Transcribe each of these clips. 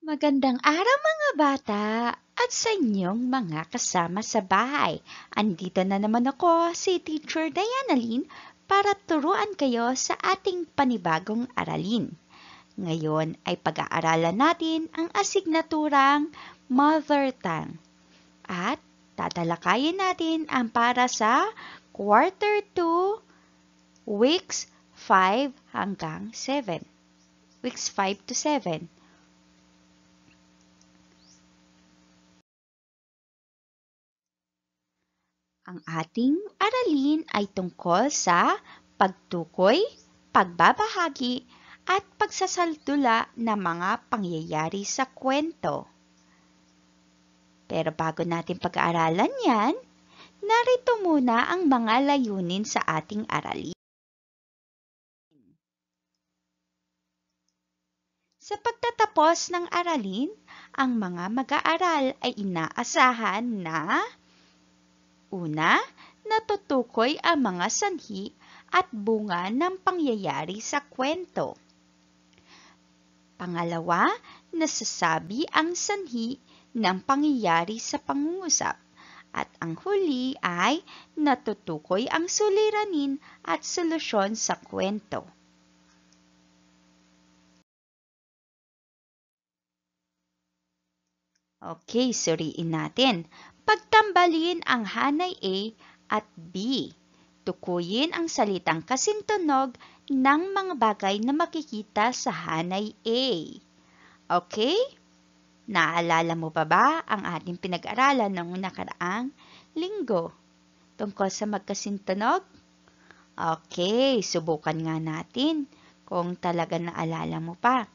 Magandang araw mga bata at sa inyong mga kasama sa bahay. Andito na naman ako, si Teacher Diana Lynn, para turuan kayo sa ating panibagong aralin. Ngayon ay pag-aaralan natin ang asignaturang Mother Tongue. At tatalakayin natin ang para sa Quarter 2, Weeks 5 hanggang 7. Weeks 5 to 7. Ang ating aralin ay tungkol sa pagtukoy, pagbabahagi, at pagsasaltula ng mga pangyayari sa kwento. Pero bago natin pag-aaralan yan, narito muna ang mga layunin sa ating aralin. Sa pagtatapos ng aralin, ang mga mag-aaral ay inaasahan na una, natutukoy ang mga sanhi at bunga ng pangyayari sa kwento. Pangalawa, nasasabi ang sanhi ng pangyayari sa pangungusap. At ang huli ay natutukoy ang suliranin at solusyon sa kwento. Okay, suriin natin. Pagtambalin ang hanay A at B. Tukuyin ang salitang kasintunog ng mga bagay na makikita sa hanay A. Okay? Naalala mo pa ba ang ating pinag-aralan noong nakaraang linggo tungkol sa magkasintunog? Okay, subukan nga natin kung talaga naalala mo pa.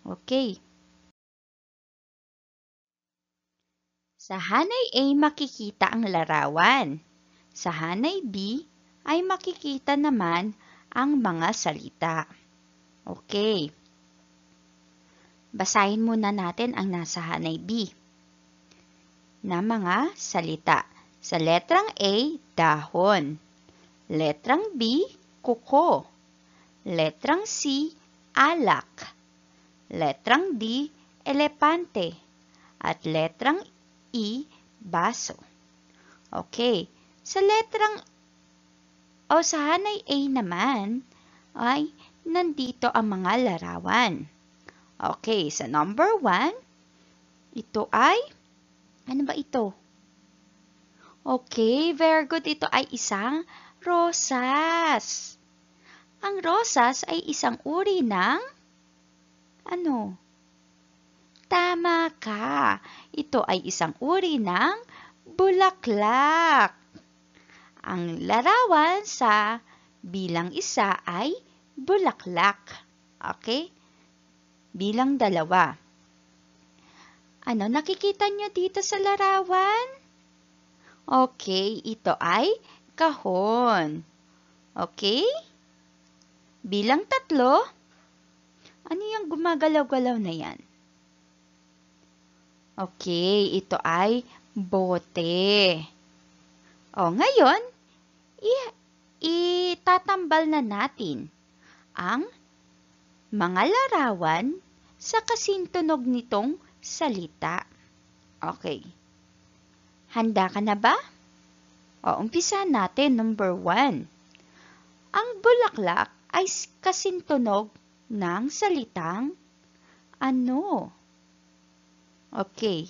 Okay. Sa hanay A makikita ang larawan. Sa hanay B ay makikita naman ang mga salita. Okay. Basahin muna natin ang nasa hanay B na mga salita. Sa letrang A, dahon. Letrang B, kuko. Letrang C, alak. Letrang D, elepante. At letrang E, baso. Okay. Sa hanay A naman ay nandito ang mga larawan. Okay, sa number 1, ito ay, ano ba ito? Okay, very good. Ito ay isang rosas. Ang rosas ay isang uri ng, ano? Tama ka. Ito ay isang uri ng bulaklak. Ang larawan sa bilang 1 ay bulaklak. Okay? Bilang 2. Ano nakikita nyo dito sa larawan? Okay, ito ay kahon. Okay? Bilang 3, ano yung gumagalaw-galaw na yan? Okay, ito ay bote. O, ngayon, itatambal na natin ang mga larawan sa kasintunog nitong salita. Okay. Handa ka na ba? O, umpisa natin. Number 1. Ang bulaklak ay kasintunog ng salitang ano? Okay.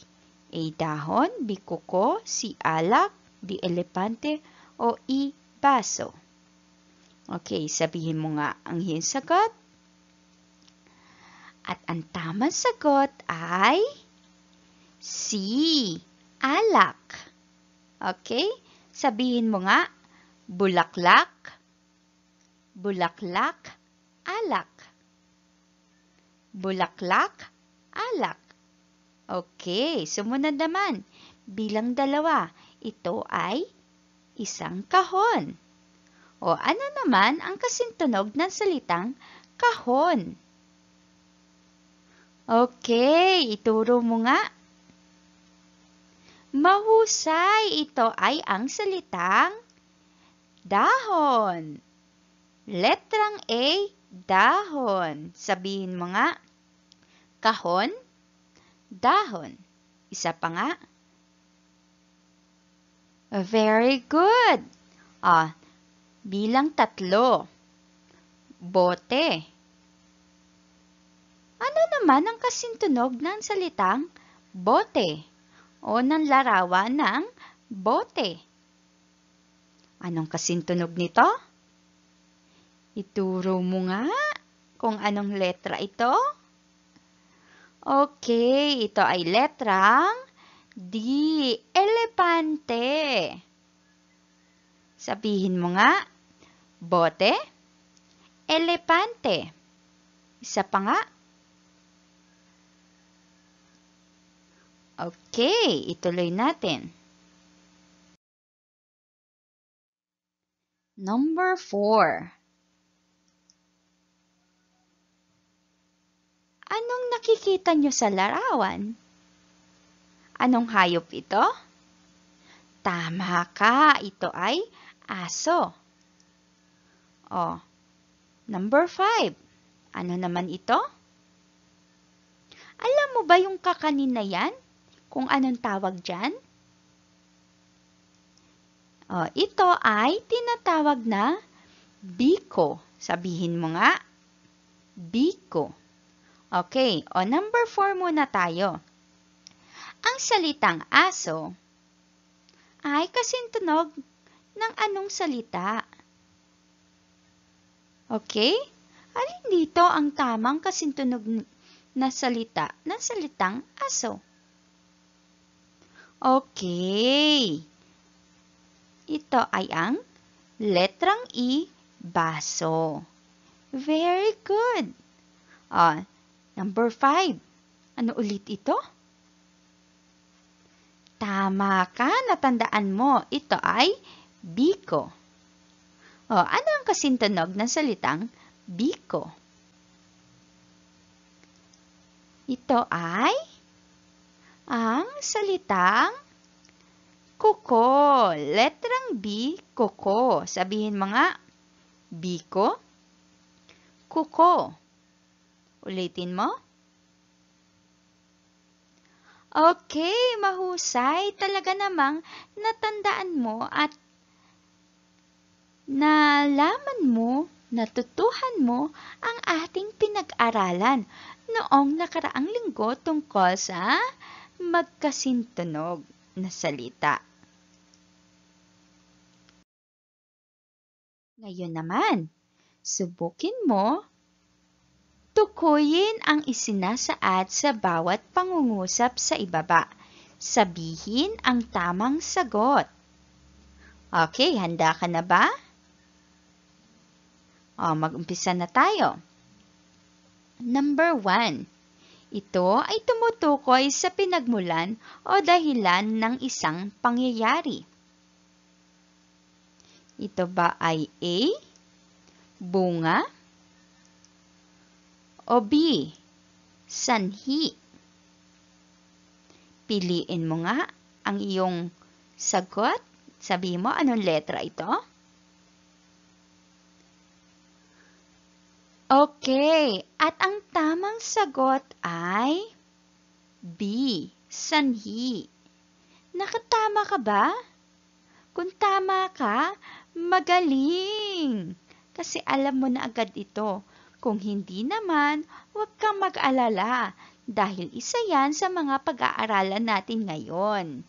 A, dahon. B, kuko. C, alak. D, elepante. O E, baso. Okay, sabihin mo nga ang iyong sagot. At ang tamang sagot ay C, alak. Okay? Sabihin mo nga, bulaklak, bulaklak, alak. Bulaklak, alak. Okay, sumunod naman. Bilang 2, ito ay isang kahon. O ano naman ang kasintunog ng salitang kahon? Okay, ituro mo nga. Mahusay, ito ay ang salitang dahon. Letrang A, dahon. Sabihin mo nga, kahon, Dahon. Isa pa nga. Very good. Bilang 3. Bote. Ano naman ang kasintunog ng salitang bote o ng larawan ng bote? Anong kasintunog nito? Ituro mo nga kung anong letra ito. Okay, ito ay letrang D. Elepante. Sabihin mo nga, bote, elepante. Isa pa nga. Okay, ituloy natin. Number 4. Anong nakikita nyo sa larawan? Anong hayop ito? Tama ka, ito ay aso. Number 5. Ano naman ito? Alam mo ba yung kakanin na yan? Kung anong tawag dyan? Ito ay tinatawag na biko. Sabihin mo nga, biko. Okay, number 4 muna tayo. Ang salitang aso ay kasintunog ng anong salita? Okay? Alin dito ang tamang kasintunog na salita ng salitang aso? Okay. Ito ay ang letrang E, baso. Very good. Number 5. Ano ulit ito? Tama ka, natandaan mo. Ito ay biko. Ano ang kasintunog ng salitang biko? Ito ay ang salitang kuko. Letrang B, kuko. Sabihin mo nga, biko, kuko. Ulitin mo. Okay, mahusay. Talaga namang natandaan mo at nalaman mo, natutuhan mo ang ating pinag-aralan noong nakaraang linggo tungkol sa magkasintunog na salita. Ngayon naman, subukin mo tukuyin ang isinasaad sa bawat pangungusap sa ibaba. Sabihin ang tamang sagot. Okay, handa ka na ba? Mag-umpisa na tayo. Number 1. Ito ay tumutukoy sa pinagmulan o dahilan ng isang pangyayari. Ito ba ay A, bunga, o B, sanhi? Piliin mo nga ang iyong sagot. Sabihin mo anong letra ito? Okay, at ang tamang sagot ay B, sanhi. Nakatama ka ba? Kung tama ka, magaling! Kasi alam mo na agad ito. Kung hindi naman, huwag kang mag-alala dahil isa yan sa mga pag-aaralan natin ngayon.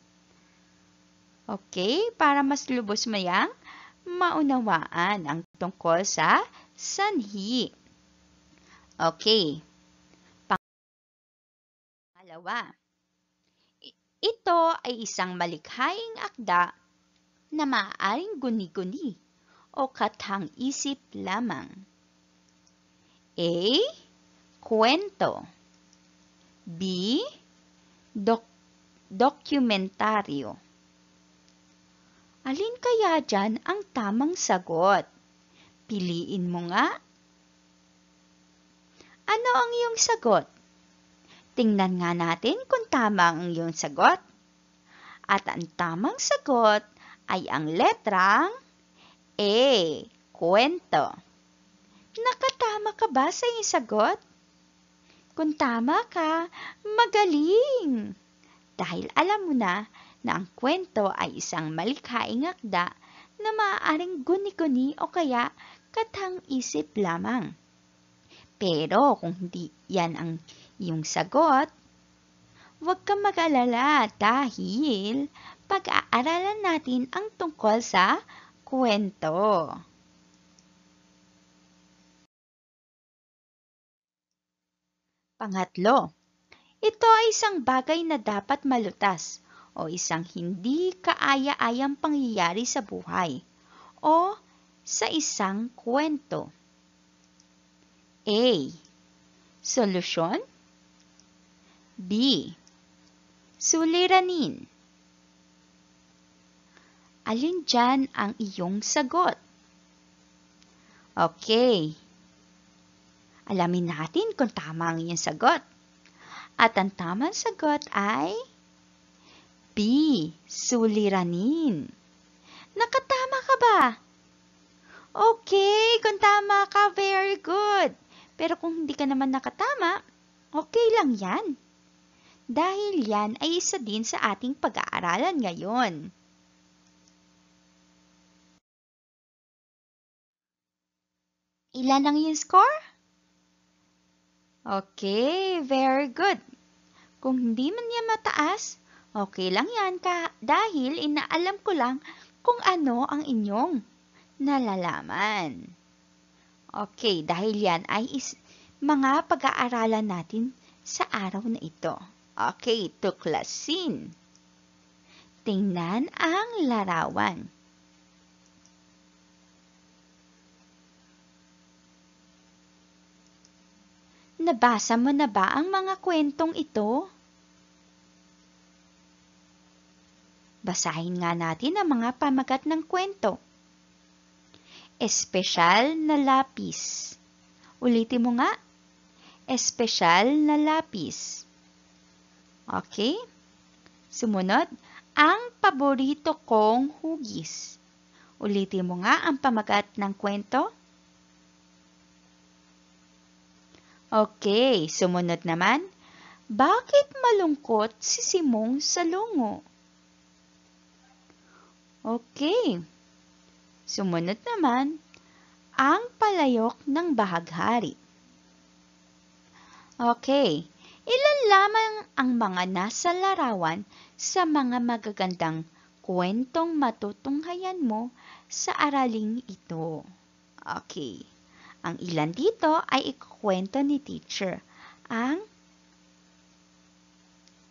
Okay, para mas lubos mo yang maunawaan ang tungkol sa sanhi. Okay. Pangalawa. Ito ay isang malikhaing akda na maaaring guni-guni o kathang-isip lamang. A, kwento. B, dokumentaryo. Alin kaya dyan ang tamang sagot? Piliin mo nga. Ano ang iyong sagot? Tingnan nga natin kung tama ang iyong sagot. At ang tamang sagot ay ang letrang A, kwento. Nakatama ka ba sa iyong sagot? Kung tama ka, magaling! Dahil alam mo na ang kwento ay isang malikhaing akda na maaaring guni-guni o kaya katang-isip lamang. Pero kung hindi yan ang iyong sagot, huwag kang mag-alala dahil pag-aaralan natin ang tungkol sa kwento. Pangatlo, ito ay isang bagay na dapat malutas o isang hindi kaaya-ayang pangyayari sa buhay o sa isang kwento. A. Solusyon. B. Suliranin. Alin dyan ang iyong sagot? Okay. Alamin natin kung tama ang iyong sagot. At ang tamang sagot ay B. Suliranin. Nakatama ka ba? Okay, kung tama ka, very good. Pero kung hindi ka naman nakatama, okay lang yan. Dahil yan ay isa din sa ating pag-aaralan ngayon. Ilan ang iyong score? Okay, very good. Kung hindi man yan mataas, okay lang yan dahil inaalam ko lang kung ano ang inyong nalalaman. Okay, dahil yan ay mga pag-aaralan natin sa araw na ito. Okay, tuklasin. Tingnan ang larawan. Nabasa mo na ba ang mga kwentong ito? Basahin nga natin ang mga pamagat ng kwento. Espesyal na lapis. Ulitin mo nga. Espesyal na lapis. Okay? Sumunod, ang paborito kong hugis. Ulitin mo nga ang pamagat ng kwento. Okay, sumunod naman. Bakit malungkot si Simong sa lungo? Okay. Sumunod naman, ang palayok ng bahaghari. Okay. Ilan lamang ang mga nasa larawan sa mga magagandang kwentong matutunghayan mo sa araling ito? Okay. Ang ilan dito ay ikukwento ni teacher. Ang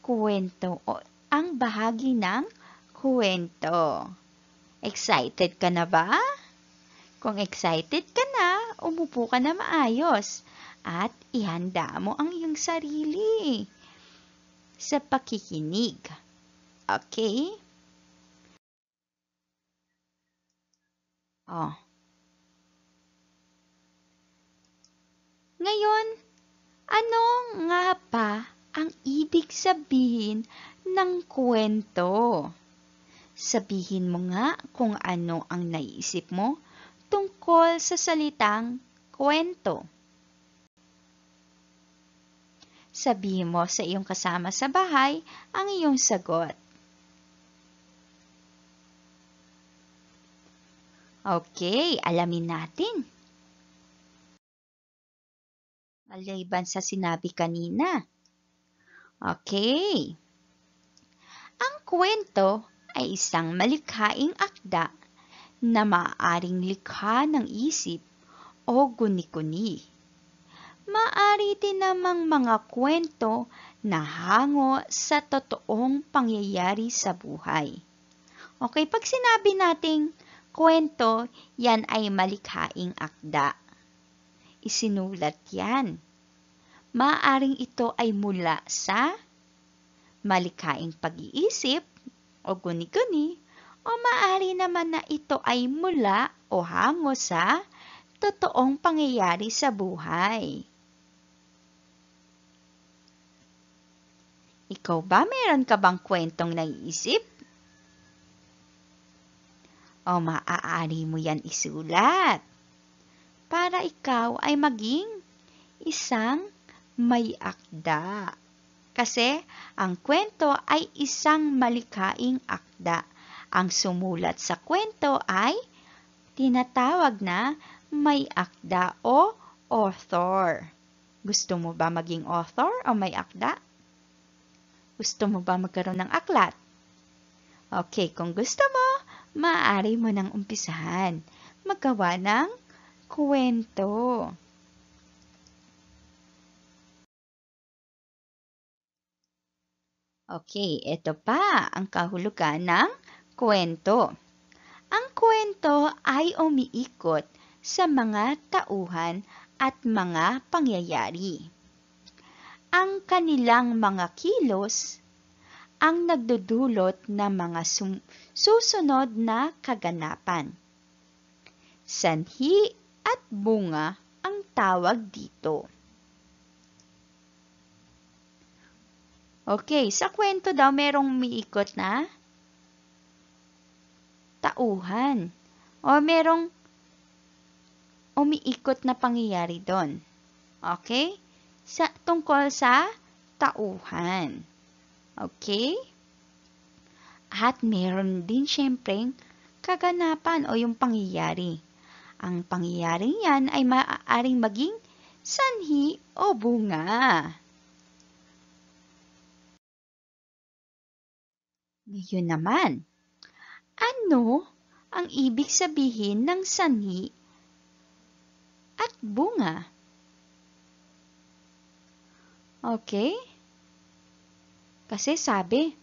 kwento o ang bahagi ng kwento. Excited ka na ba? Kung excited ka na, umupo ka na maayos at ihanda mo ang iyong sarili sa pakikinig. Okay? Oh. Ngayon, ano nga pa ang ibig sabihin ng kwento? Sabihin mo nga kung ano ang naiisip mo tungkol sa salitang kwento. Sabihin mo sa iyong kasama sa bahay ang iyong sagot. Okay, alamin natin. Maliban sa sinabi kanina. Okay. Ang kwento ay isang malikhaing akda na maaaring likha ng isip o guni-guni. Maaari din namang mga kwento na hango sa totoong pangyayari sa buhay. Okay, pag sinabi nating kwento, yan ay malikhaing akda. Isinulat yan. Maaaring ito ay mula sa malikhaing pag-iisip o guni-guni o maaari naman na ito ay mula o hango sa totoong pangyayari sa buhay. Ikaw ba, meron ka bang kwentong naiisip? O maaari mo yan isulat para ikaw ay maging isang may akda. Kasi ang kwento ay isang malikhaing akda. Ang sumulat sa kwento ay tinatawag na may akda o author. Gusto mo ba maging author o may akda? Gusto mo ba magkaroon ng aklat? Okay, kung gusto mo, maaari mo nang umpisahan maggawa ng kwento. Okay, ito pa ang kahulugan ng kwento. Ang kwento ay umiikot sa mga tauhan at mga pangyayari. Ang kanilang mga kilos ang nagdudulot ng mga susunod na kaganapan. Sanhi at bunga ang tawag dito. Okay, sa kwento daw merong umiikot na tauhan o merong umiikot na pangyayari doon. Okay? Tungkol sa tauhan. Okay? At meron din syempreng kaganapan o yung pangyayari. Ang pangyayaring yan ay maaaring maging sanhi o bunga. Ngayon naman, ano ang ibig sabihin ng sanhi at bunga? Okay? Kasi sabi,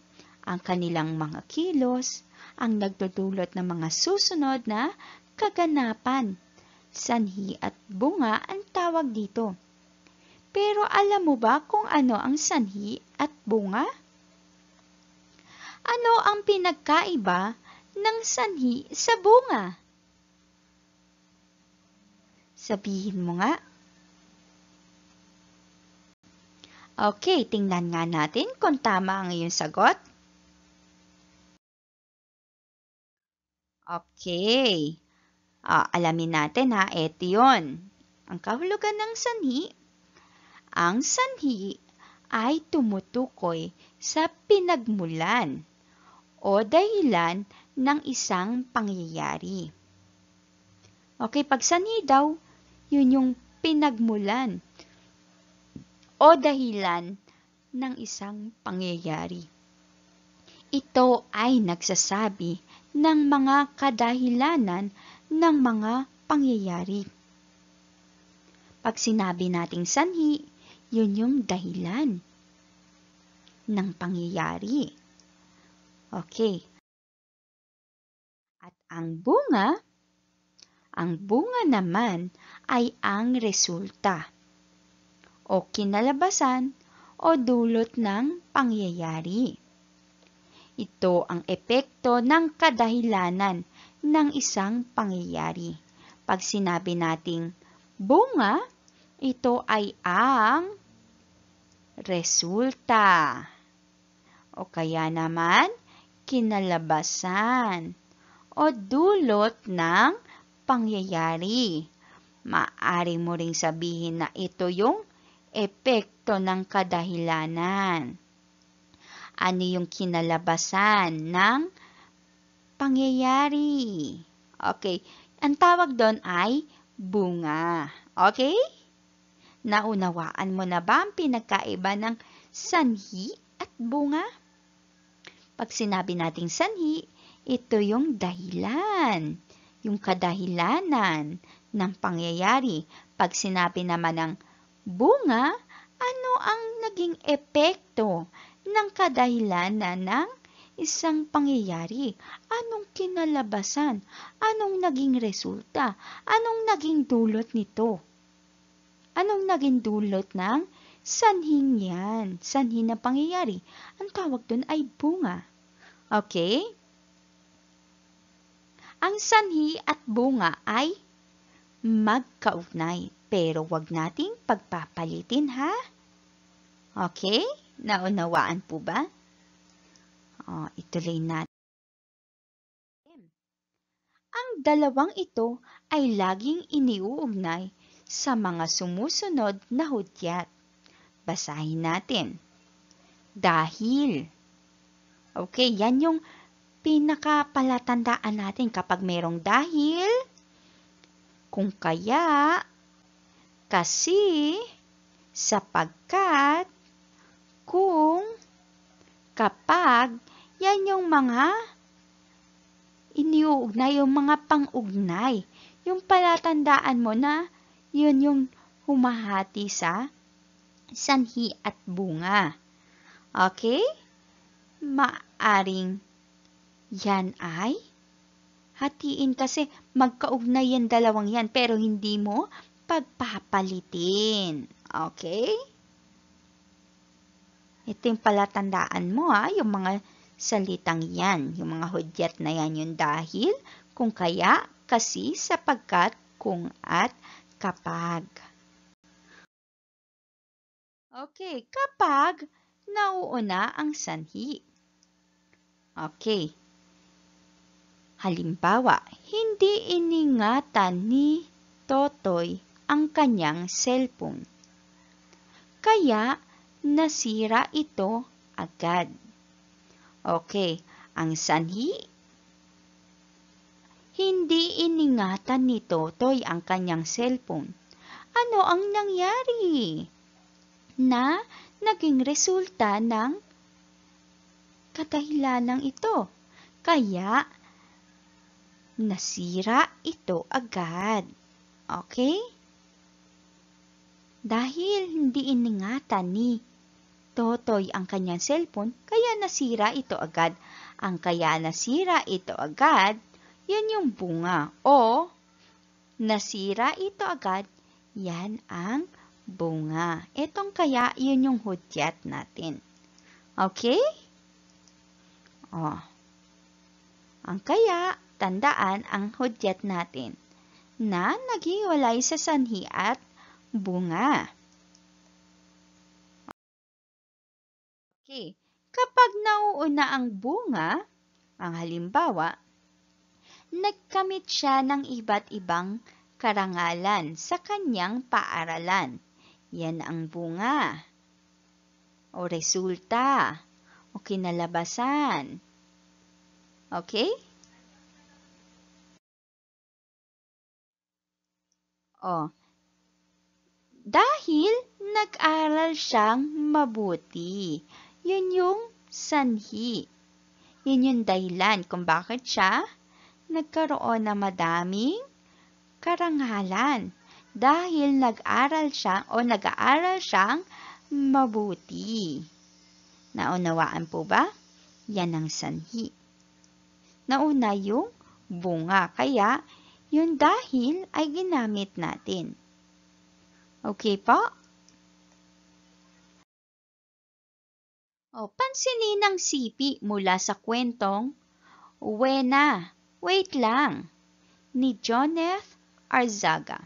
ang kanilang mga kilos ang nagdudulot ng mga susunod na kaganapan. Sanhi at bunga ang tawag dito. Pero alam mo ba kung ano ang sanhi at bunga? Ano ang pinagkaiba ng sanhi sa bunga? Sabihin mo nga. Okay, tingnan nga natin kung tama ang iyong sagot. Okay. Alamin natin ha, eto yun. Ang kahulugan ng sanhi. Ang sanhi ay tumutukoy sa pinagmulan o dahilan ng isang pangyayari. Okay, pag sanhi daw, yun yung pinagmulan o dahilan ng isang pangyayari. Ito ay nagsasabi ng mga kadahilanan ng mga pangyayari. Pag sinabi nating sanhi, yun yung dahilan ng pangyayari. Okay. At ang bunga naman ay ang resulta o kinalabasan o dulot ng pangyayari. Ito ang epekto ng kadahilanan ng isang pangyayari. Pag sinabi nating bunga, ito ay ang resulta o kaya naman kinalabasan o dulot ng pangyayari. Maaari mo ring sabihin na ito yung epekto ng kadahilanan. Ano yung kinalabasan ng pangyayari? Okay, ang tawag doon ay bunga. Okay? Naunawaan mo na ba ang pinagkaiba ng sanhi at bunga? Pag sinabi nating sanhi, ito yung dahilan, yung kadahilanan ng pangyayari. Pag sinabi naman ng bunga, ano ang naging epekto ng kadahilanan ng isang pangyayari? Anong kinalabasan? Anong naging resulta? Anong naging dulot nito? Anong naging dulot ng sanhing yan? Sanhi na pangyayari. Ang tawag dun ay bunga. Okay? Ang sanhi at bunga ay magkaugnay, pero wag nating pagpapalitin ha? Okay? Naunawaan po ba? Ituloy natin. Ang dalawang ito ay laging iniuugnay sa mga sumusunod na hudyat. Basahin natin. Dahil. Okay, yan yung pinakapalatandaan natin kapag mayroong dahil, kung kaya, kasi, sapagkat, kung, kapag, yan yung mga iniuugnay, yung mga pang-ugnay. Yung palatandaan mo na yun yung humahati sa sanhi at bunga. Okay? Maaring yan ay hatiin kasi magkaugnay yan dalawang yan pero hindi mo pagpapalitin. Okay? Ito yung palatandaan mo yung mga salitang yan, yung mga hudyat na yan, yung dahil, kung kaya, kasi, sapagkat, kung at kapag. Okay, kapag nauuna ang sanhi. Okay. Halimbawa, hindi iningatan ni Totoy ang kanyang cellphone. Kaya, nasira ito agad. Okay, ang sanhi, hindi iningatan ni Totoy ang kanyang cellphone. Ano ang nangyari na naging resulta ng kadahilanang ito? Kaya, nasira ito agad. Okay? Dahil hindi iningatan ni Totoy ang kanyang cellphone, kaya nasira ito agad. Ang kaya nasira ito agad, yan yung bunga. O, nasira ito agad, yan ang bunga. Itong kaya, yun yung hudyat natin. Okay? O, ang kaya, tandaan ang hudyat natin na naghiwalay sa sanhi at bunga. Okay. Kapag nauuna ang bunga, ang halimbawa, nagkamit siya ng iba't ibang karangalan sa kanyang paaralan. Yan ang bunga o resulta o kinalabasan. Okay? O, dahil nag-aral siyang mabuti. Yun yung sanhi. Yun yung dahilan kung bakit siya nagkaroon ng madaming karangalan. Dahil nag-aaral siyang mabuti. Naunawaan po ba? Yan ang sanhi. Nauna yung bunga. Kaya, yung dahil ay ginamit natin. Okay po? Pansinin ang sipi mula sa kwentong Wena, Wait Lang ni Joneth Arzaga.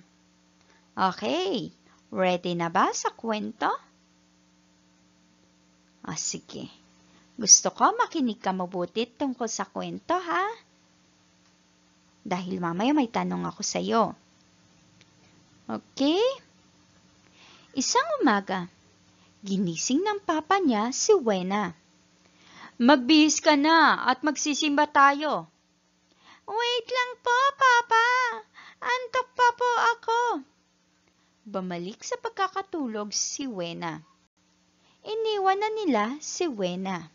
Okay, ready na ba sa kwento? Sige. Gusto ko makinig ka mabuti tungkol sa kwento, ha? Dahil mamaya may tanong ako sa iyo. Okay? Isang umaga, ginising ng papa niya si Wena. Magbihis ka na at magsisimba tayo. Wait lang po, papa. Antok pa po ako. Bumalik sa pagkakatulog si Wena. Iniwan na nila si Wena.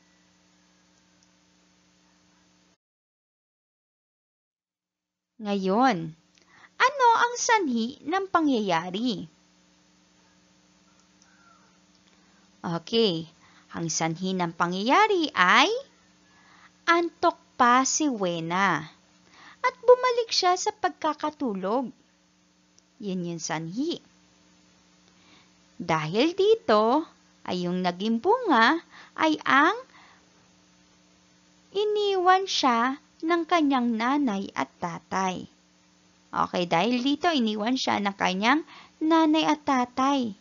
Ngayon, ano ang sanhi ng pangyayari? Okay, ang sanhi ng pangyayari ay antok pa si Wena at bumalik siya sa pagkakatulog. Yun yung sanhi. Dahil dito ay yung naging bunga ay ang iniwan siya ng kanyang nanay at tatay. Okay, dahil dito iniwan siya ng kanyang nanay at tatay.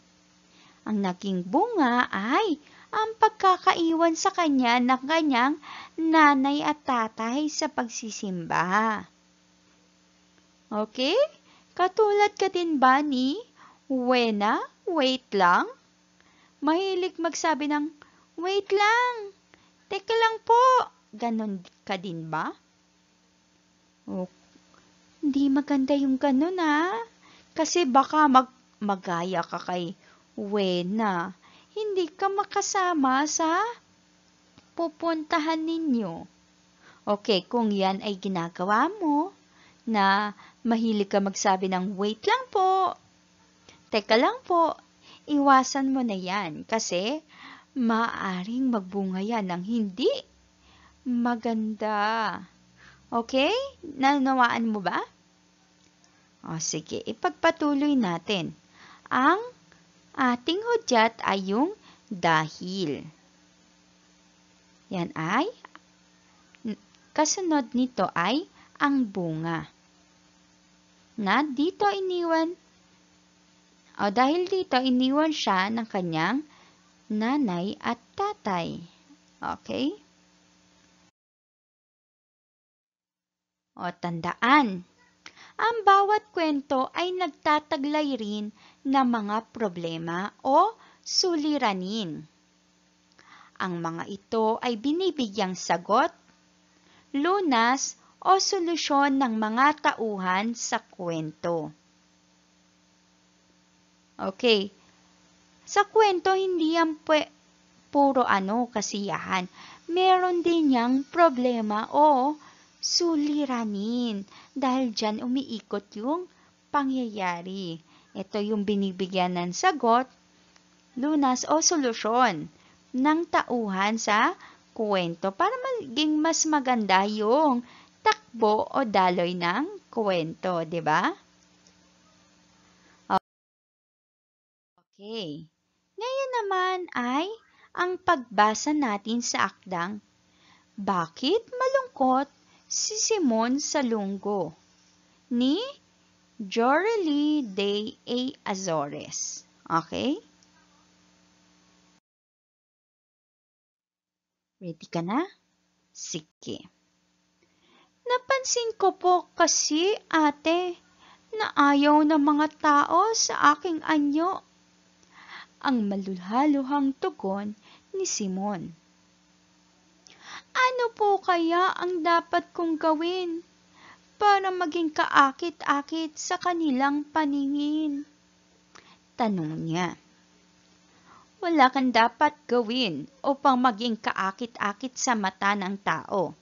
Ang naging bunga ay ang pagkakaiwan sa kanya ng kanyang nanay at tatay sa pagsisimba. Okay? Katulad ka din ba ni Wena, Wait Lang? mahilig magsabi ng, "Wait lang, teka lang po." Ganon ka din ba? O, hindi maganda yung ganon kasi baka magaya ka kay Wena. Hindi ka makasama sa pupuntahan ninyo. Okay, kung yan ay ginagawa mo, na mahilig ka magsabi ng wait lang po, teka lang po, iwasan mo na yan kasi maaaring magbunga yan ng hindi maganda. Okay? Nanawaan mo ba? O sige, ipagpatuloy natin. Ang ating hudyat ay yung dahil. Yan ay, kasunod nito ay ang bunga. Na dito iniwan, dahil dito iniwan siya ng kanyang nanay at tatay. Okay? O tandaan, ang bawat kwento ay nagtataglay rin ng mga problema o suliranin. Ang mga ito ay binibigyang sagot, lunas o solusyon ng mga tauhan sa kwento. Okay, sa kwento hindi yan puro kasiyahan. Meron din yang problema o suliranin dahil dyan umiikot yung pangyayari. Ito yung binibigyan ng sagot, lunas o solusyon ng tauhan sa kwento para maging mas maganda yung takbo o daloy ng kwento, di ba? Okay. Ngayon naman ay ang pagbasa natin sa akdang Bakit Malungkot si Simon sa Lunggo ni Jorely de A. Azores. Okay? Ready ka na? Sige. Napansin ko po kasi, ate, na ayaw ng mga tao sa aking anyo. Ang malulhaluhang tugon ni Simon. Ano po kaya ang dapat kong gawin para maging kaakit-akit sa kanilang paningin? Tanong niya. Wala kang dapat gawin upang maging kaakit-akit sa mata ng tao.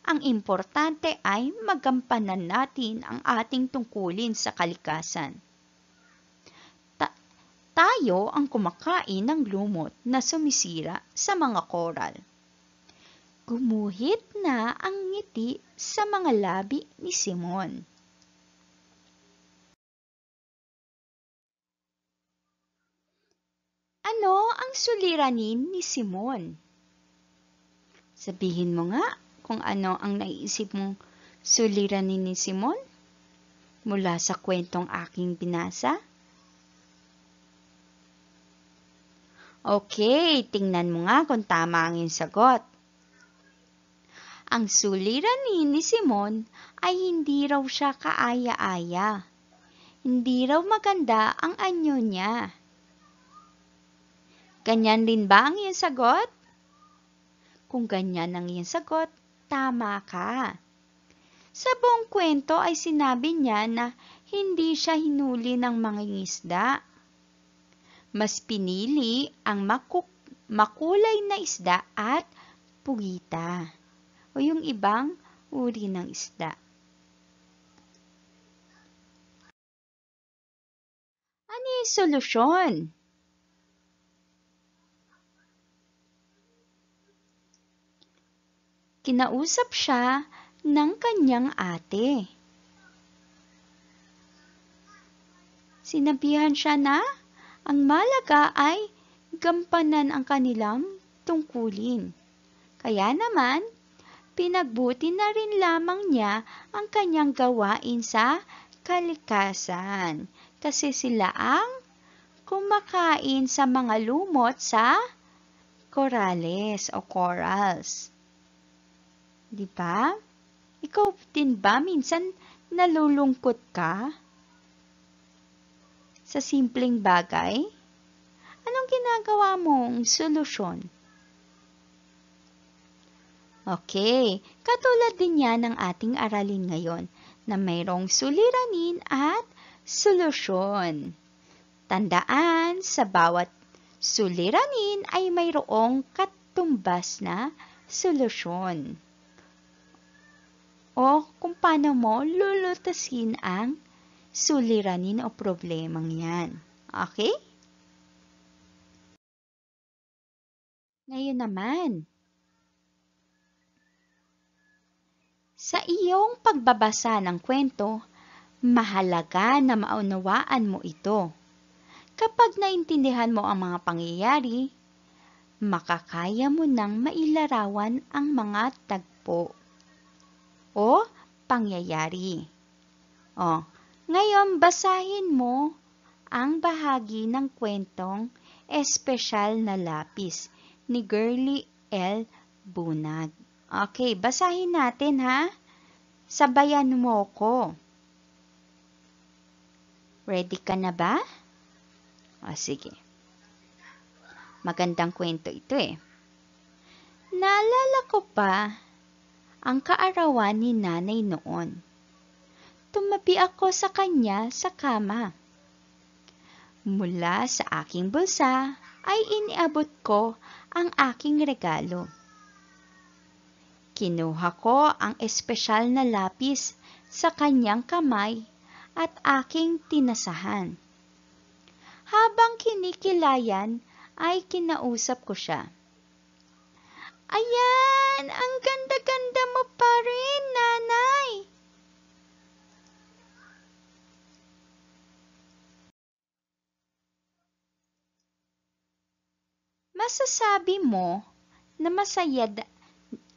Ang importante ay magampanan natin ang ating tungkulin sa kalikasan. Tayo ang kumakain ng lumot na sumisira sa mga koral. Gumuhit na ang ngiti sa mga labi ni Simon. Ano ang suliranin ni Simon? Sabihin mo nga kung ano ang naisip mong suliranin ni Simon mula sa kwentong aking binasa. Okay, tingnan mo nga kung tama ang iyong sagot. Ang suliranin ni Simon ay hindi raw siya kaaya-aya. Hindi raw maganda ang anyo niya. Ganyan din ba ang iyong sagot? Kung ganyan ang iyong sagot, tama ka. Sa buong kwento ay sinabi niya na hindi siya hinuli ng mangingisda. Mas pinili ang makulay na isda at pugita o yung ibang uri ng isda. Ano yung solusyon? Kinausap siya ng kanyang ate. Sinabihan siya na ang malaga ay gampanan ang kanilang tungkulin. Kaya naman, pinagbuti na rin lamang niya ang kanyang gawain sa kalikasan. Kasi sila ang kumakain sa mga lumot sa corales o corals. Di ba? Ikaw din ba minsan nalulungkot ka sa simpleng bagay? Anong ginagawa mong solusyon? Okay, katulad din yan ng ating aralin ngayon na mayroong suliranin at solusyon. Tandaan, sa bawat suliranin ay mayroong katumbas na solusyon. O kung paano mo lulutasin ang suliranin o problemang yan. Okay? Ngayon naman, sa iyong pagbabasa ng kwento, mahalaga na maunawaan mo ito. Kapag naintindihan mo ang mga pangyayari, makakaya mo nang mailarawan ang mga tagpo o pangyayari. Ngayon basahin mo ang bahagi ng kwentong Espesyal na Lapis ni Girlie L. Bunag. Okay, basahin natin ha. Sabayan mo ko. Ready ka na ba? Sige. Magandang kwento ito eh. Naalala ko pa ang kaarawan ni nanay noon. Tumabi ako sa kanya sa kama. Mula sa aking bulsa ay iniabot ko ang aking regalo. Kinuha ko ang espesyal na lapis sa kanyang kamay at aking tinasahan. Habang kinikilayan ay kinausap ko siya. Ayan, ang ganda-ganda mo pa rin, nanay. Masasabi mo na masaya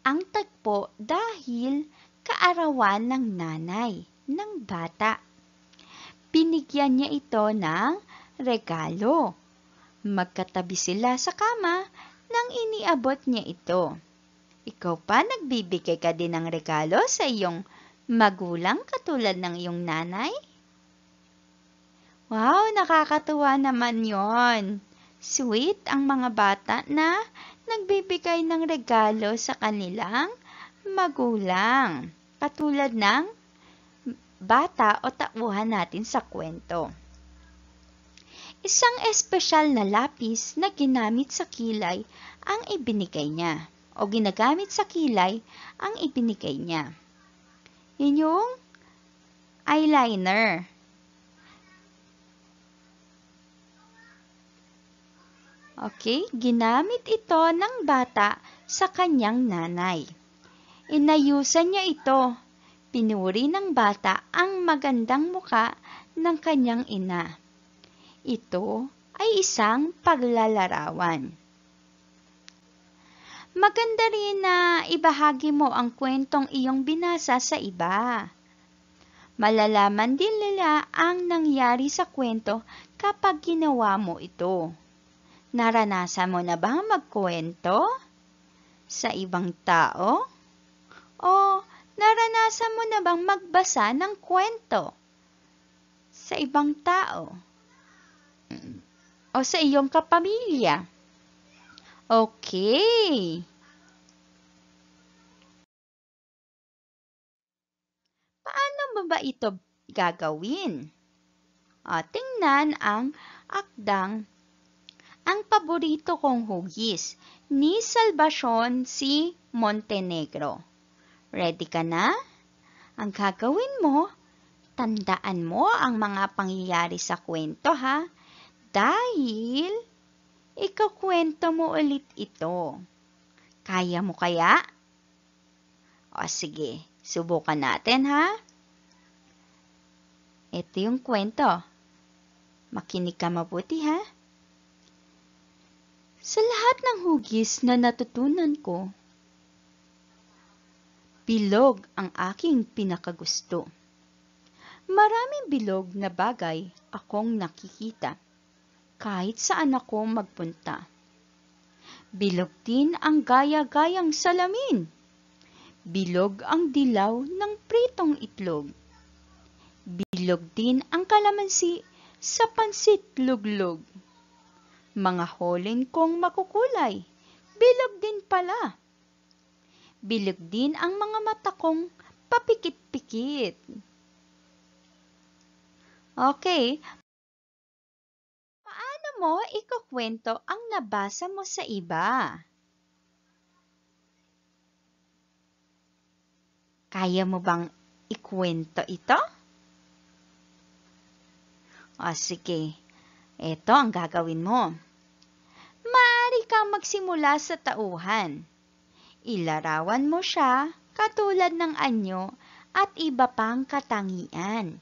ang tagpo dahil kaarawan ng nanay ng bata. Binigyan niya ito ng regalo. Magkatabi sila sa kama nang iniabot niya ito. Ikaw pa nagbibigay ka din ng regalo sa iyong magulang katulad ng iyong nanay? Wow, nakakatuwa naman yon. Sweet ang mga bata na nagbibigay ng regalo sa kanilang magulang. Katulad ng bata o tauhan natin sa kwento. Isang espesyal na lapis na ginamit sa kilay ang ibinigay niya. O ginagamit sa kilay ang ibinigay niya. Yun yung eyeliner. Okay, ginamit ito ng bata sa kanyang nanay. Inayusan niya ito. Pinuri ng bata ang magandang muka ng kanyang ina. Ito ay isang paglalarawan. Maganda rin na ibahagi mo ang kwentong iyong binasa sa iba. Malalaman din nila ang nangyari sa kwento kapag ginawa mo ito. Naranasan mo na ba magkwento sa ibang tao? O naranasan mo na bang magbasa ng kwento sa ibang tao? O sa iyong kapamilya? Okay. Paano mo ba ito gagawin? Tingnan ang akdang Ang paborito kong hugis ni Salvacion C. Montenegro. Ready ka na? Ang gagawin mo, tandaan mo ang mga pangyayari sa kwento ha, dahil ikukwento mo ulit ito. Kaya mo kaya? Sige, subukan natin ha. Ito yung kwento. Makinig ka mabuti ha. Sa lahat ng hugis na natutunan ko, bilog ang aking pinakagusto. Maraming bilog na bagay akong nakikita, kahit saan ako magpunta. Bilog din ang gaya-gayang salamin. Bilog ang dilaw ng pritong itlog. Bilog din ang kalamansi sa pansit luglog. Mga holen kong makukulay, bilog din pala. Bilog din ang mga mata kong papikit-pikit. Okay, paano mo ikukwento ang nabasa mo sa iba? Kaya mo bang ikwento ito? O sige, ito ang gagawin mo. Maaari kang magsimula sa tauhan. Ilarawan mo siya katulad ng anyo at iba pang katangian.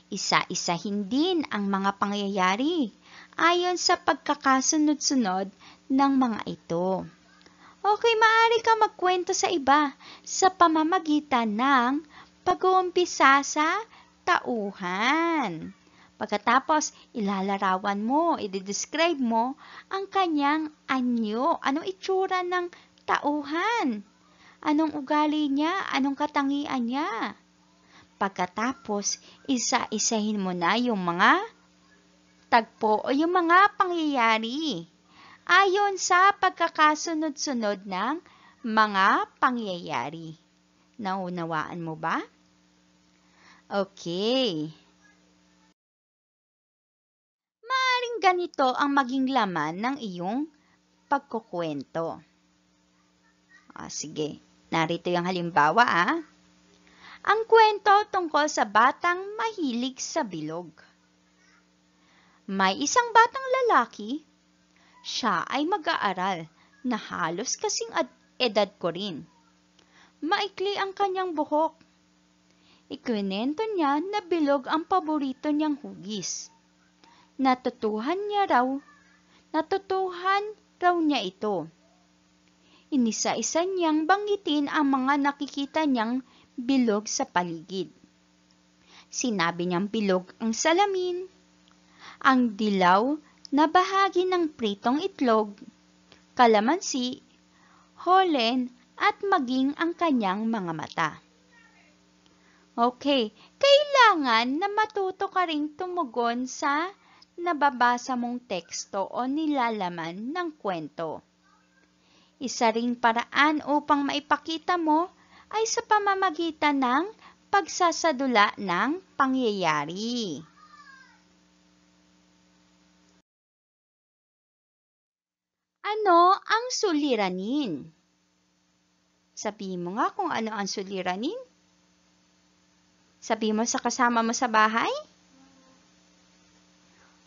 Isa-isahin din ang mga pangyayari ayon sa pagkakasunod-sunod ng mga ito. Okay, maaari ka magkwento sa iba sa pamamagitan ng pag-uumpisa sa tauhan. Pagkatapos, ilalarawan mo, i-describe mo ang kanyang anyo. Anong itsura ng tauhan? Anong ugali niya? Anong katangian niya? Pagkatapos, isa-isahin mo na yung mga tagpo o yung mga pangyayari ayon sa pagkakasunod-sunod ng mga pangyayari. Naunawaan mo ba? Okay. Maaring ganito ang maging laman ng iyong pagkukwento. Sige, narito yung halimbawa. Ang kwento tungkol sa batang mahilig sa bilog. May isang batang lalaki. Siya ay mag-aaral na halos kasing edad ko rin. Maikli ang kanyang buhok. Ikwinento niya na bilog ang paborito niyang hugis. Natutuhan raw niya ito. Inisa-isa niyang banggitin ang mga nakikita niyang bilog sa paligid. Sinabi niyang bilog ang salamin, ang dilaw na bahagi ng pritong itlog, kalamansi, holen at maging ang kanyang mga mata. Okay, kailangan na matuto ka ring tumugon sa nababasa mong teksto o nilalaman ng kwento. Isa ring paraan upang maipakita mo ay sa pamamagitan ng pagsasadula ng pangyayari. Ano ang suliranin? Sabihin mo nga kung ano ang suliranin. Sabihin mo sa kasama mo sa bahay.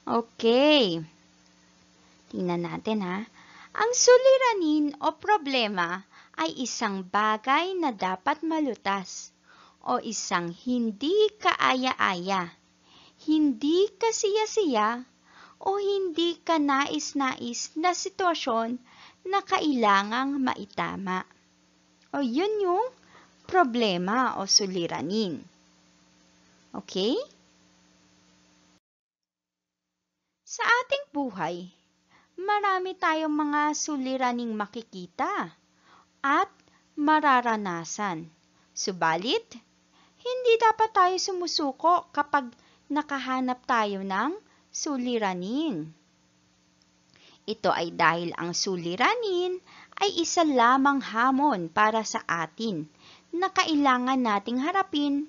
Okay. Tingnan natin Ang suliranin o problema ay isang bagay na dapat malutas o isang hindi kaaya-aya, hindi kasiya-siya o hindi kanais-nais na sitwasyon na kailangang maitama. O yun yung problema o suliranin. Okay? Sa ating buhay, marami tayong mga suliraning makikita at mararanasan. Subalit, hindi dapat tayo sumusuko kapag nakahanap tayo ng suliranin. Ito ay dahil ang suliranin ay isa lamang hamon para sa atin na kailangan nating harapin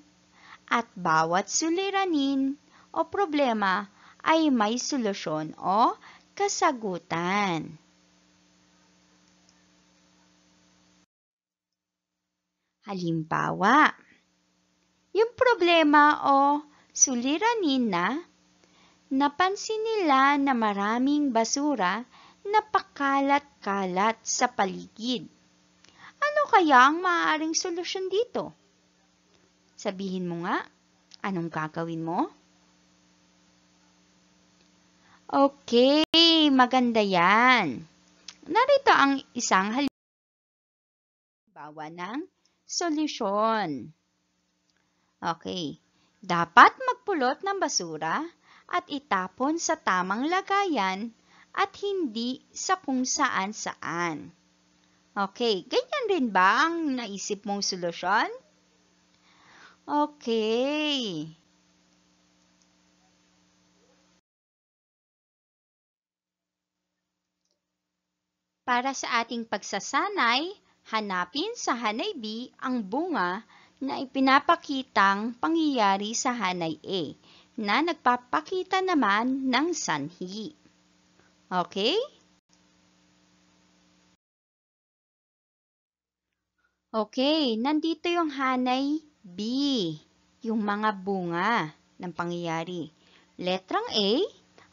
at bawat suliranin o problema ay may solusyon o kasagutan. Halimbawa, yung problema o suliranin na napansin nila na maraming basura na pakalat-kalat sa paligid. Ano kaya ang maaaring solusyon dito? Sabihin mo nga, anong gagawin mo? Okay, maganda yan. Narito ang isang halimbawa ng solusyon. Okay, dapat magpulot ng basura at itapon sa tamang lagayan at hindi sa kung saan-saan. Okay, ganyan rin ba ang naisip mong solusyon? Okay. Para sa ating pagsasanay, hanapin sa Hanay B ang bunga na ipinapakitang pangyayari sa Hanay A na nagpapakita naman ng sanhi. Okay? Okay, nandito yung Hanay B, yung mga bunga ng pangyayari. Letrang A,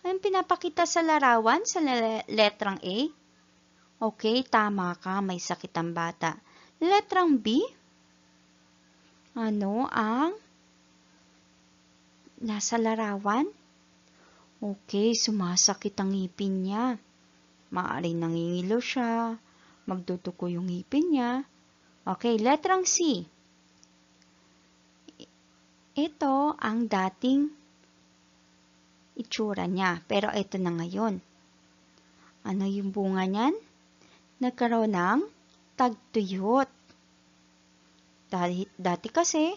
ang pinapakita sa larawan sa letrang A. Okay, tama ka, may sakit ang bata. Letrang B, ano ang nasa larawan? Okay, sumasakit ang ngipin niya. Maaaring nangingilo siya, magdudugo yung ngipin niya. Okay, letrang C. Ito ang dating itsura niya, pero ito na ngayon. Ano yung bunga niyan? Nagkaroon ng tagtuyot. Dati kasi,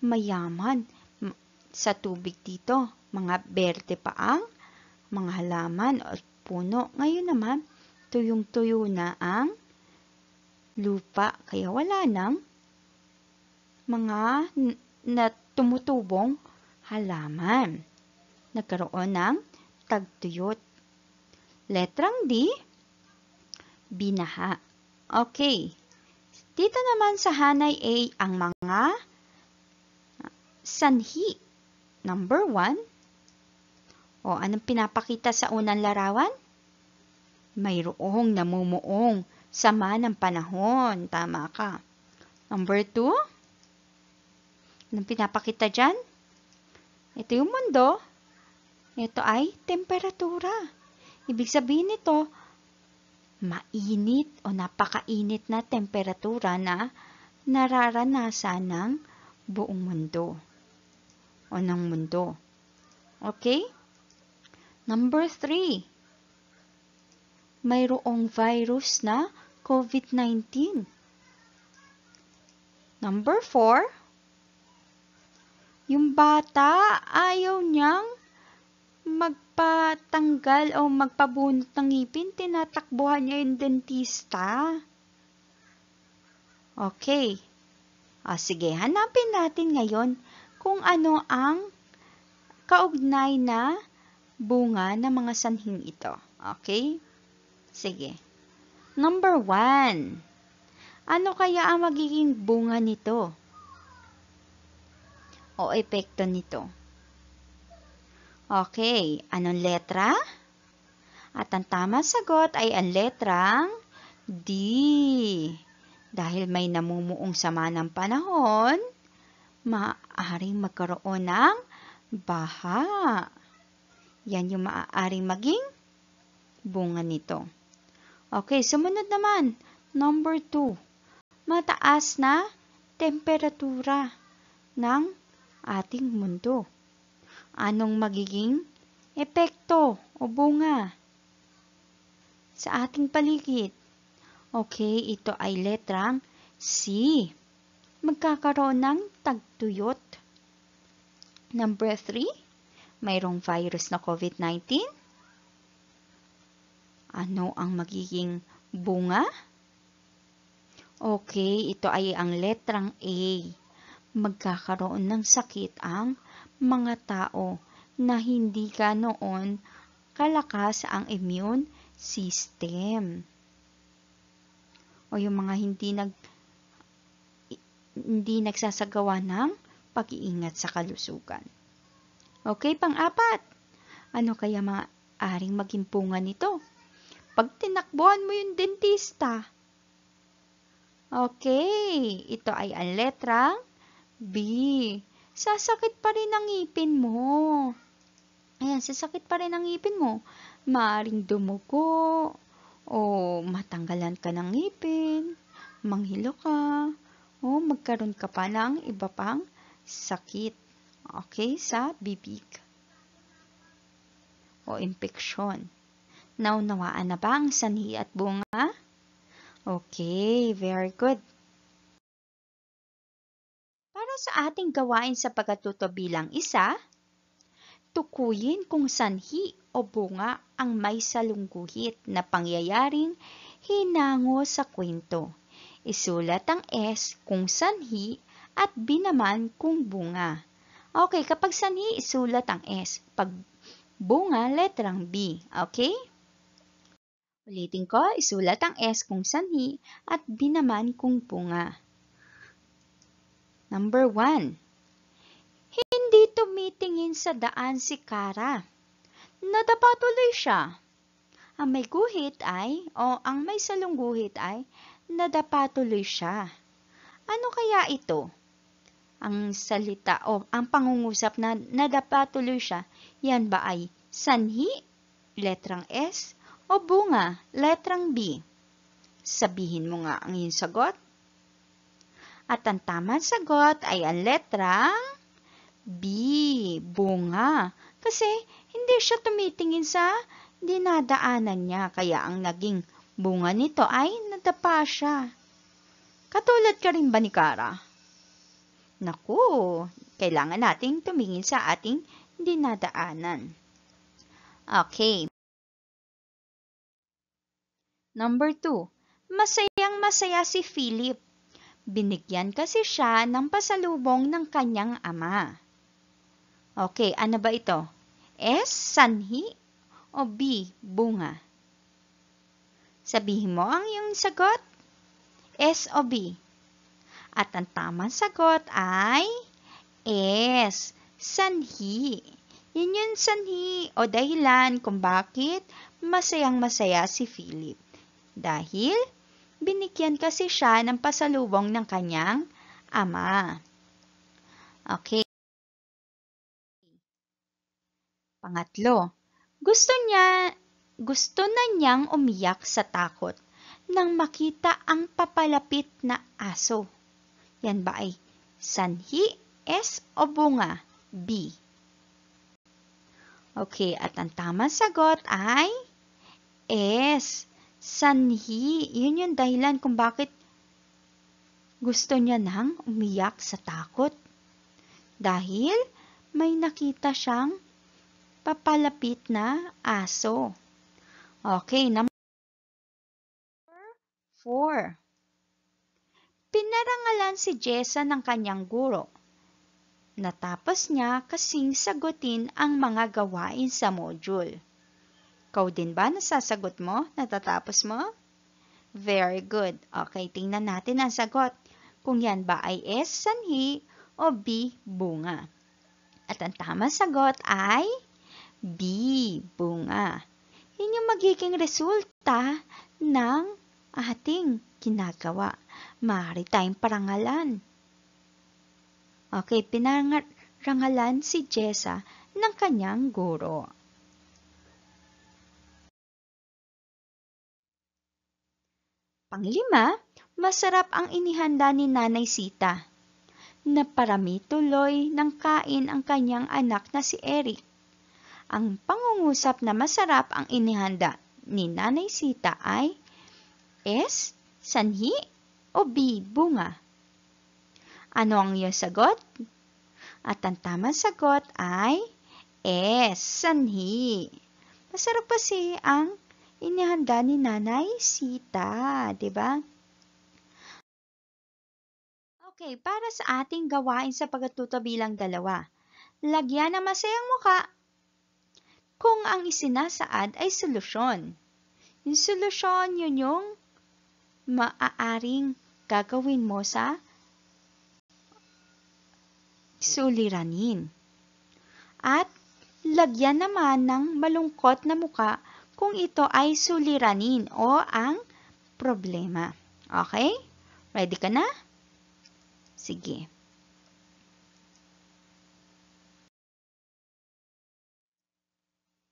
mayaman sa tubig dito. Mga berde pa ang mga halaman o puno. Ngayon naman, tuyong-tuyo na ang lupa. Kaya wala nang mga na tumutubong halaman. Nagkaroon ng tagtuyot. Letrang D, binaha. Okay. Dito naman sa Hanay A ang mga sanhi. Number 1. O, anong pinapakita sa unang larawan? Mayroong namumuong sama ng panahon. Tama ka. Number 2. Anong pinapakita dyan? Ito yung mundo. Ito ay temperatura. Ibig sabihin nito, mainit o napakainit na temperatura na nararanasan ng buong mundo o ng mundo. Okay? Number 3. Mayroong virus na COVID-19. Number 4. Yung bata ayaw niyang magpatanggal o magpabunot ng ngipin, tinatakbuhan niya yung dentista. Okay. Sige, hanapin natin ngayon kung ano ang kaugnay na bunga ng mga sanhing ito. Okay? Sige. Number 1. Ano kaya ang magiging bunga nito? O epekto nito? Okay, anong letra? At ang tamang sagot ay ang letrang D. Dahil may namumuong sama ng panahon, maaaring magkaroon ng baha. Yan yung maaaring maging bunga nito. Okay, sumunod naman. Number 2. Mataas na temperatura ng ating mundo. Anong magiging epekto o bunga sa ating paligid? Okay, ito ay letrang C. Magkakaroon ng tagtuyot. Number 3, mayroong virus na COVID-19. Ano ang magiging bunga? Okay, ito ay ang letrang A. Magkakaroon ng sakit ang mga tao na hindi ganoon kalakas ang immune system. O yung mga hindi nagsasagawa ng pag-iingat sa kalusugan. Okay, pang-4. Ano kaya maaaring maging bunga nito? Pag tinakbuhan mo yung dentista. Okay, ito ay ang letrang B. Sasakit pa rin ang ngipin mo. Ayan, sasakit pa rin ang ngipin mo. Maaring dumugo, o matanggalan ka ng ngipin, manghilo ka, o magkaroon ka pa ng iba pang sakit. Okay, sa bibig. O impeksyon. Naunawaan na ba ang sanhi at bunga? Okay, very good. Para sa ating gawain sa pagkatuto bilang isa, tukuyin kung sanhi o bunga ang may salungguhit na pangyayaring hinango sa kwento. Isulat ang S kung sanhi at B naman kung bunga. Okay, kapag sanhi, isulat ang S. Pag bunga, letrang B. Okay? Ulitin ko, isulat ang S kung sanhi at B naman kung bunga. Number 1. Hindi tumitingin sa daan si Kara. Nadapa tuloy siya. Ang may guhit ay, ang may salong guhit ay, nadapa tuloy siya. Ano kaya ito? Ang salita ang pangungusap na nadapa tuloy siya, yan ba ay sanhi, letrang S, o bunga, letrang B? Sabihin mo nga ang iyong sagot. At ang tamang sagot ay ang letrang B, bunga. Kasi hindi siya tumitingin sa dinadaanan niya, kaya ang naging bunga nito ay nadapa siya. Katulad ka rin ba ni Kara? Naku, kailangan nating tumingin sa ating dinadaanan. Okay. Number 2. Masayang-masaya si Philip. Binigyan kasi siya ng pasalubong ng kanyang ama. Okay, ano ba ito? S, sanhi, o B, bunga? Sabihin mo ang iyong sagot. S o B? At ang tamang sagot ay S, sanhi. Yun yung sanhi o dahilan kung bakit masayang-masaya si Philip. Dahil binigyan kasi siya ng pasalubong ng kanyang ama. Okay. Pangatlo, gusto na niyang umiyak sa takot nang makita ang papalapit na aso. Yan ba ay sanhi, S o bunga, B? Okay, at ang tamang sagot ay S, sanhi. Yun yung dahilan kung bakit gusto niya nang umiyak sa takot. Dahil may nakita siyang papalapit na aso. Okay, number 4. Pinarangalan si Jessa ng kanyang guro. Natapos niya kasing sagutin ang mga gawain sa module. Ikaw din ba nasasagot mo? Natatapos mo? Very good. Okay, tingnan natin ang sagot. Kung yan ba ay S, sanhi, o B, bunga. At ang tamang sagot ay B, bunga. Yun yung magiging resulta ng ating ginagawa. Maaari tayong parangalan. Okay, pinarangalan si Jessa ng kanyang guro. Panglima, masarap ang inihanda ni Nanay Sita. Naparami tuloy ng kain ang kanyang anak na si Eric. Ang pangungusap na masarap ang inihanda ni Nanay Sita ay S, sanhi, o B, bunga? Ano ang iyong sagot? At ang tamang sagot ay S, sanhi. Masarap kasi ang inihanda ni Nanay Sita, di ba? Okay, para sa ating gawain sa pagkatuto bilang 2, lagyan ng masayang muka kung ang isinasaad ay solusyon. Yung solusyon, yun yung maaaring gagawin mo sa suliranin. At lagyan naman ng malungkot na muka kung ito ay suliranin o ang problema. Okay? Ready ka na? Sige.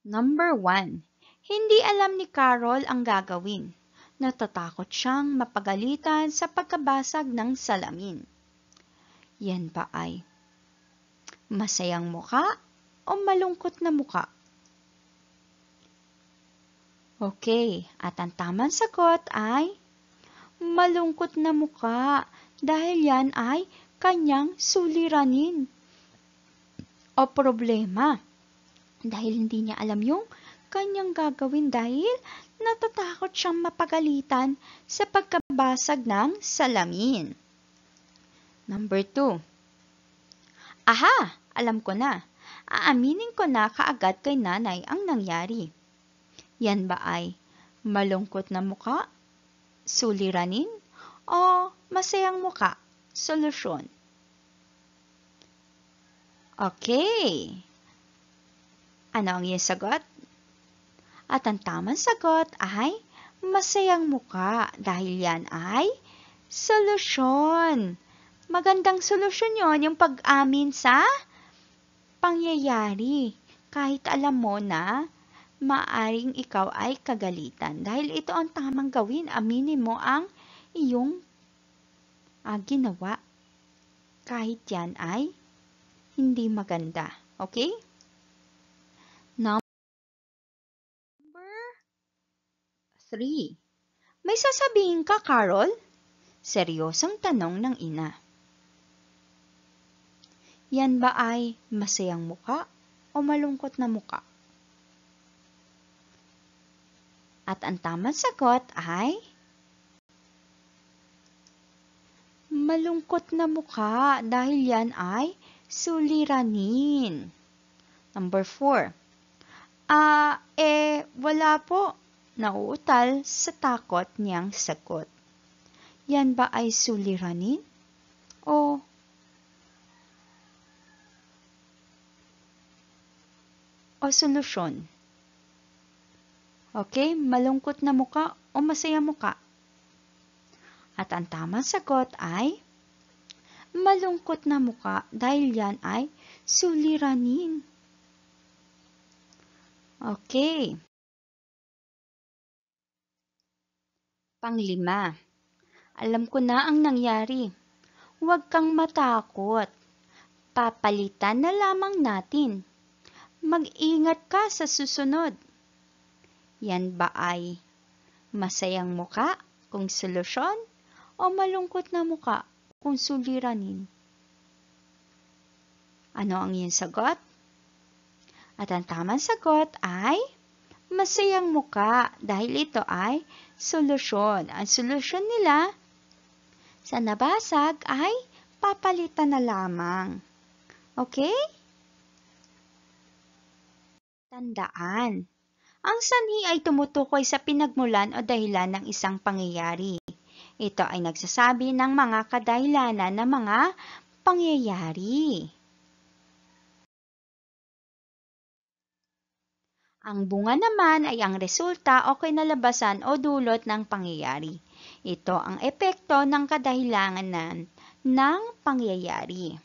Number 1. Hindi alam ni Carol ang gagawin. Natatakot siyang mapagalitan sa pagkabasag ng salamin. Yan ba ay masayang muka o malungkot na muka? Okay, at ang tamang sagot ay malungkot na muka dahil yan ay kanyang suliranin o problema. Dahil hindi niya alam yung kanyang gagawin dahil natatakot siyang mapagalitan sa pagkabasag ng salamin. Number 2. Aha! Alam ko na. Aaminin ko na kaagad kay nanay ang nangyari. Yan ba ay malungkot na muka, suliranin, o masayang muka, solusyon? Okay. Ano ang iyong sagot? At ang tamang sagot ay masayang muka dahil yan ay solusyon. Magandang solusyon yon, yung pag-amin sa pangyayari. Kahit alam mo na maaring ikaw ay kagalitan. Dahil ito ang tamang gawin, aminin mo ang iyong ginawa. Kahit yan ay hindi maganda. Okay? Number 3. May sasabihin ka, Carol? Seryosong tanong ng ina. Yan ba ay masayang muka o malungkot na muka? At ang tamang sagot ay malungkot na muka dahil yan ay suliranin. Number 4. Wala po. Nauutal sa takot niyang sagot. Yan ba ay suliranin o solusyon? Okay, malungkot na muka o masaya muka? At ang tamang sagot ay malungkot na muka dahil yan ay suliranin. Okay. Pang-5. Alam ko na ang nangyari. Huwag kang matakot. Papalitan na lamang natin. Mag-ingat ka sa susunod. Yan ba ay masayang muka kung solusyon o malungkot na muka kung suliranin? Ano ang iyong sagot? At ang tamang sagot ay masayang muka dahil ito ay solusyon. Ang solusyon nila sa nabasag ay papalitan na lamang. Okay? Tandaan, ang sanhi ay tumutukoy sa pinagmulan o dahilan ng isang pangyayari. Ito ay nagsasabi ng mga kadahilanan ng mga pangyayari. Ang bunga naman ay ang resulta o kinalabasan o dulot ng pangyayari. Ito ang epekto ng kadahilanan ng pangyayari.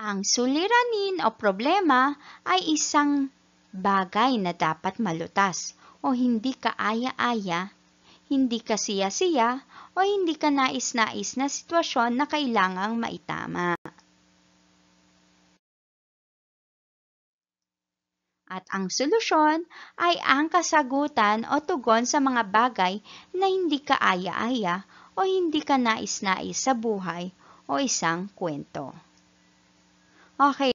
Ang suliranin o problema ay isang bagay na dapat malutas o hindi kaaya-aya, hindi kasiya-siya o hindi ka nais-nais na sitwasyon na kailangang maitama. At ang solusyon ay ang kasagutan o tugon sa mga bagay na hindi kaaya-aya o hindi ka nais-nais sa buhay o isang kwento. Okay.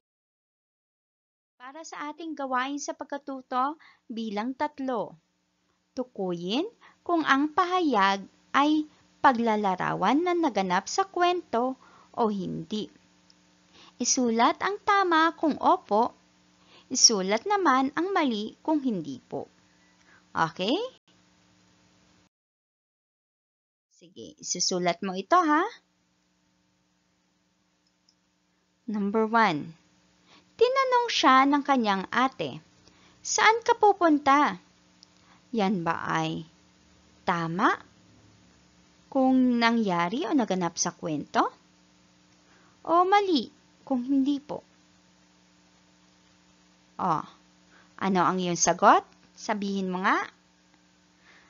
Para sa ating gawain sa pagkatuto, bilang 3. Tukuyin kung ang pahayag ay paglalarawan na naganap sa kwento o hindi. Isulat ang tama kung opo, isulat naman ang mali kung hindi po. Okay? Sige, isusulat mo ito ha. Number 1. Tinanong siya ng kanyang ate, saan ka pupunta? Yan ba ay tama kung nangyari o naganap sa kwento? O mali kung hindi po? Ano ang iyong sagot? Sabihin mo nga.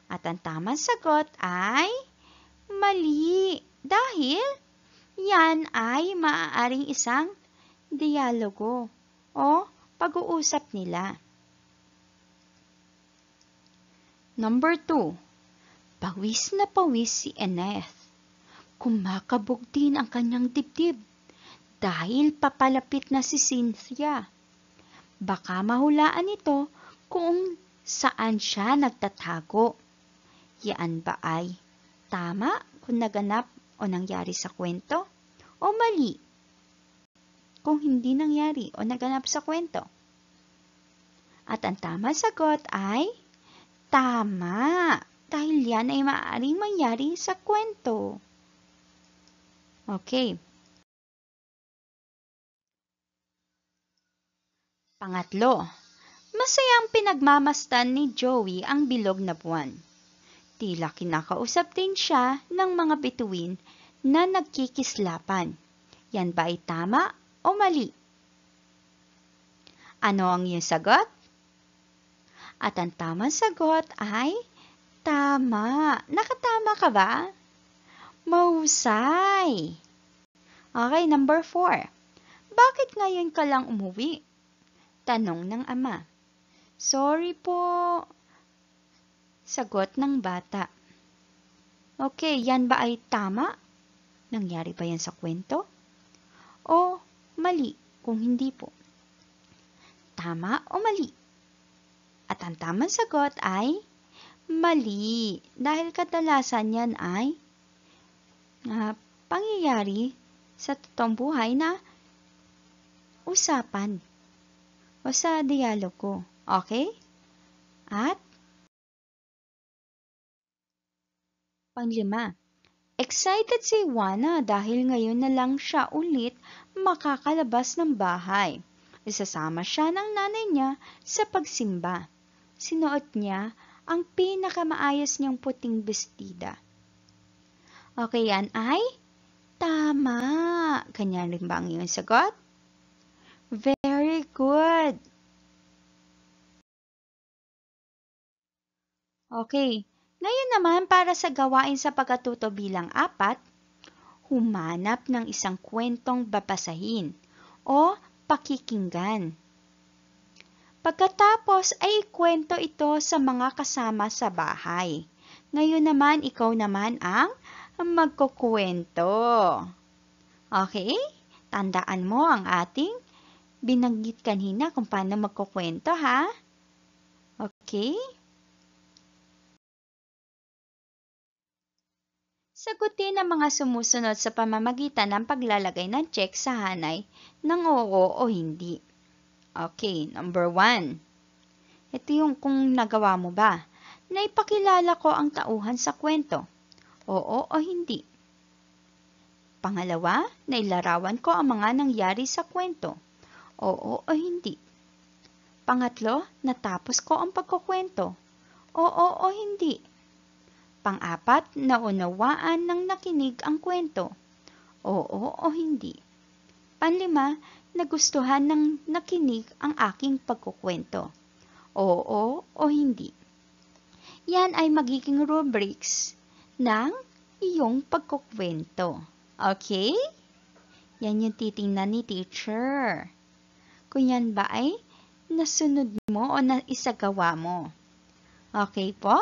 At ang tamang sagot ay mali dahil yan ay maaaring isang dialogo o pag-uusap nila. Number 2. Pawis na pawis si Eneth. Kumakabog din ang kanyang dibdib dahil papalapit na si Cynthia. Baka mahulaan ito kung saan siya nagtatago. Yan ba ay tama kung naganap o nangyari sa kwento? O mali kung hindi nangyari o naganap sa kwento? At ang tamang sagot ay tama, dahil yan ay maaaring mangyari sa kwento. Okay. Pangatlo, masayang pinagmamastan ni Joey ang bilog na buwan. Tila kinakausap din siya ng mga bituin na nagkikislapan. Yan ba ay tama o mali? Ano ang iyong sagot? At ang tamang sagot ay tama. Nakatama ka ba? Mahusay! Okay, number 4. Bakit ngayon ka lang umuwi? Tanong ng ama. Sorry po. Sagot ng bata. Okay, yan ba ay tama? Nangyari ba yan sa kwento? O mali kung hindi po? Tama o mali? At ang tamang sagot ay mali, dahil kadalasan yan ay pangyayari sa totoong buhay na usapan o sa dialogo. Okay? At panglima, excited si Juana dahil ngayon na lang siya ulit makakalabas ng bahay. Isasama siya ng nanay niya sa pagsimba. Sinuot niya ang pinakamaayos niyang puting bestida. Okay, yan ay tama. Ganyan rin ba ang iyong sagot? Very good. Okay, ngayon naman para sa gawain sa pagkatuto bilang 4, humanap ng isang kwentong babasahin o pakikinggan. Pagkatapos ay ikwento ito sa mga kasama sa bahay. Ngayon naman, ikaw naman ang magkukwento. Okay? Tandaan mo ang ating binanggit kanina kung paano magkukwento, ha? Okay? Sagutin ang mga sumusunod sa pamamagitan ng paglalagay ng check sa hanay ng oo o hindi. Okay, number 1. Ito yung kung nagawa mo ba. Naipakilala ko ang tauhan sa kwento. Oo o hindi. Pangalawa, nailarawan ko ang mga nangyari sa kwento. Oo o hindi. Pangatlo, natapos ko ang pagkukwento. Oo o hindi. Pang-apat, naunawaan ng nakinig ang kwento. Oo o hindi. Panlima, nagustuhan ng nakinig ang aking pagkukwento. Oo o hindi. Yan ay magiging rubrics ng iyong pagkukwento. Okay? Yan yung titingnan ni teacher. Kung yan ba ay nasunod mo o naisagawa mo. Okay po?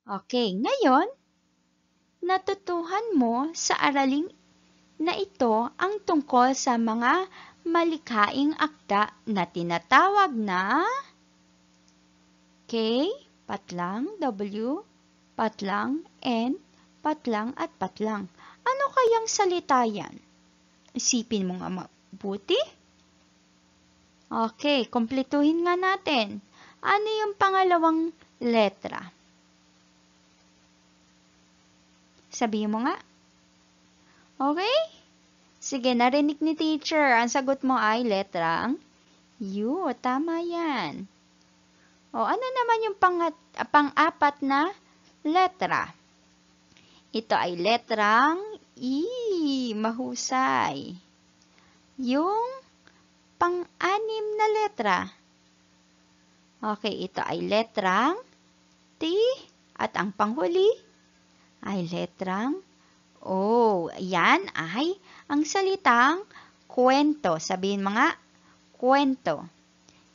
Okay, ngayon, natutuhan mo sa araling na ito ang tungkol sa mga malikhaing akda na tinatawag na K, patlang, W, patlang, N, patlang at patlang. Ano kayang salita yan? Isipin mo nga mabuti. Okay, kumpletuhin nga natin. Ano yung pangalawang letra? Sabihin mo nga. Okay? Sige, narinig ni teacher. Ang sagot mo ay letrang U. Tama yan. O, ano naman yung pang-apat na letra? Ito ay letrang E. Mahusay. Yung pang-anim na letra. Okay, ito ay letrang T. At ang panghuli ay letrang O. Yan ay ang salitang kwento. Sabihin mga kwento.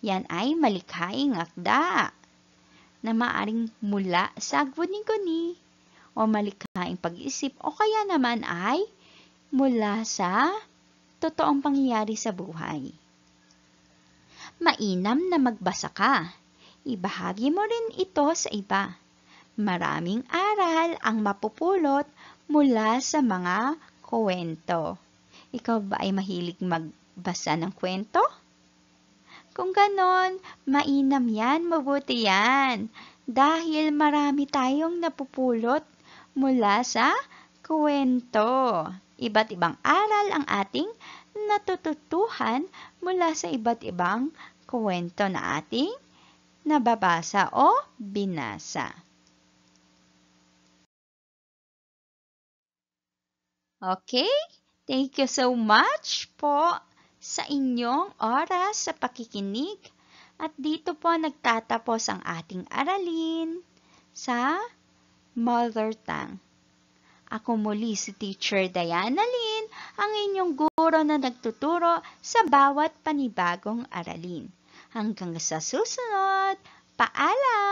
Yan ay malikhaing akda na maaring mula sa guni-guni o malikhaing pag-isip o kaya naman ay mula sa totoong pangyayari sa buhay. Mainam na magbasa ka. Ibahagi mo rin ito sa iba. Maraming aral ang mapupulot mula sa mga kwento. Ikaw ba ay mahilig magbasa ng kwento? Kung ganon, mainam yan, mabuti yan. Dahil marami tayong napupulot mula sa kwento. Iba't ibang aral ang ating natututuhan mula sa iba't ibang kwento na ating nababasa o binasa. Okay? Thank you so much po sa inyong oras sa pakikinig. At dito po nagtatapos ang ating aralin sa Mother Tongue. Ako muli si Teacher Diana Lynn, ang inyong guro na nagtuturo sa bawat panibagong aralin. Hanggang sa susunod, paalam!